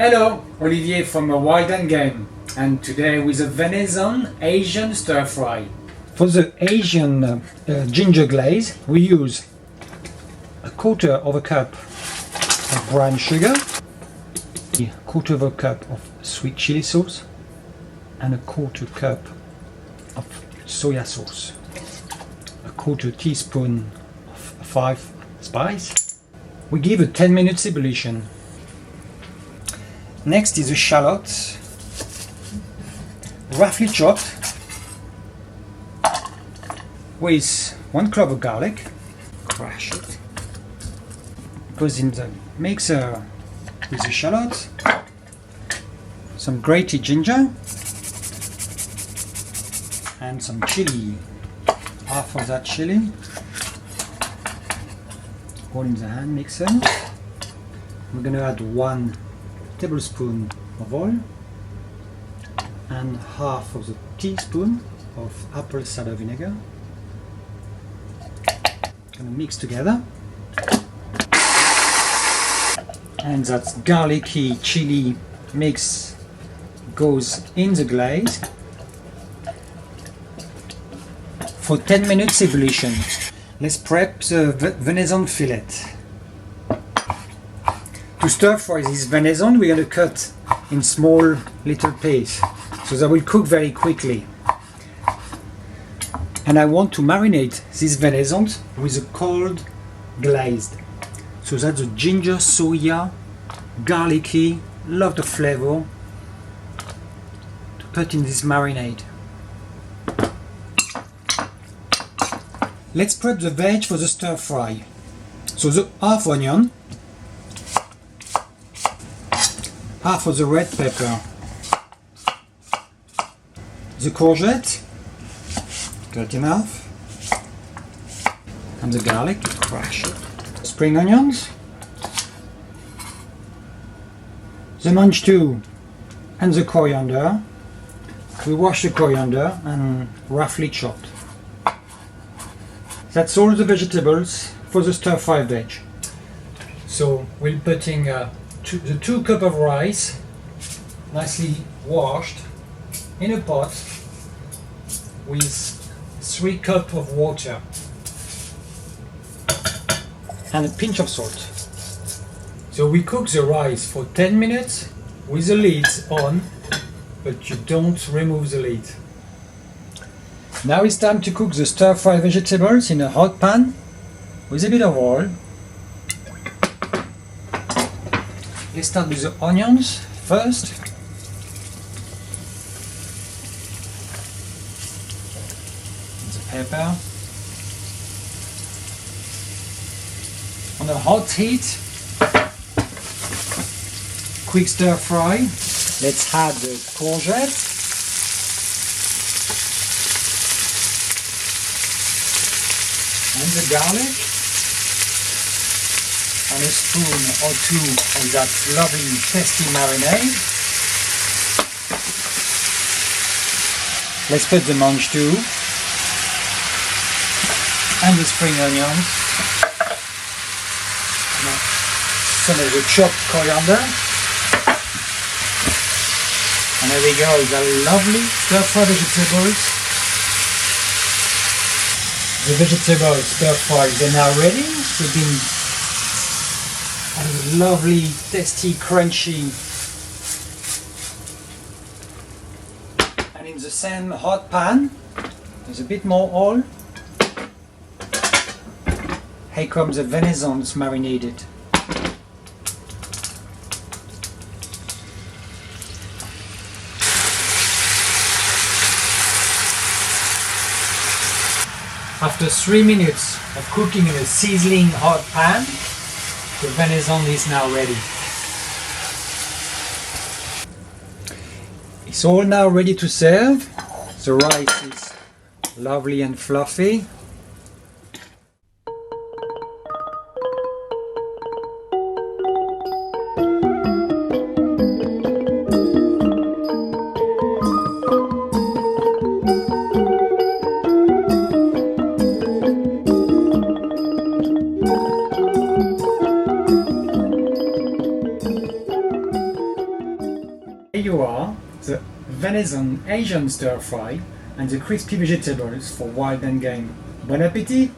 Hello, Olivier from Wild and Game, and today with a venison Asian stir fry. For the Asian ginger glaze, we use a quarter of a cup of brown sugar, a quarter of a cup of sweet chili sauce, and a quarter cup of soya sauce, a quarter teaspoon of 5 spice. We give a 10 minutes ebullition. Next is the shallots, roughly chopped, with 1 clove of garlic. Crush it. Goes in the mixer with the shallots, some grated ginger, and some chili. Half of that chili. All in the hand mixer. We're going to add 1 tablespoon of oil and half of the teaspoon of apple cider vinegar. Gonna mix together, and that garlicky chili mix goes in the glaze for 10 minutes ebullition. Let's prep the venison fillet. To stir fry this venison, we're going to cut in small little pieces, so that will cook very quickly. And I want to marinate this venison with a cold glazed, so that the ginger, soya, garlicky, lot of flavor to put in this marinade. Let's prep the veg for the stir fry. So the half onion, half of the red pepper, the courgette, cut in half, and the garlic, crush it. Spring onions, the mangetout and the coriander. We wash the coriander and roughly chopped. That's all the vegetables for the stir fry veg. So we're putting the 2 cups of rice, nicely washed, in a pot with 3 cups of water and a pinch of salt. So we cook the rice for 10 minutes with the lid on, but you don't remove the lid. Now it's time to cook the stir fry vegetables in a hot pan with a bit of oil. Let's start with the onions first. The pepper. On a hot heat, quick stir fry. Let's add the courgette. And the garlic. And a spoon or 2 of that lovely tasty marinade. Let's put the mangetout and the spring onions, some of the chopped coriander, and there we go, the lovely stir-fry vegetables. The vegetables stir-fried, they're now ready. They've been lovely, tasty, crunchy, and in the same hot pan there's a bit more oil. Here comes the venisons marinated. After 3 minutes of cooking in a sizzling hot pan, the venison is now ready. It's all now ready to serve. The rice is lovely and fluffy. Here you are, the venison Asian stir fry and the crispy vegetables for Wild and Game. Bon appétit!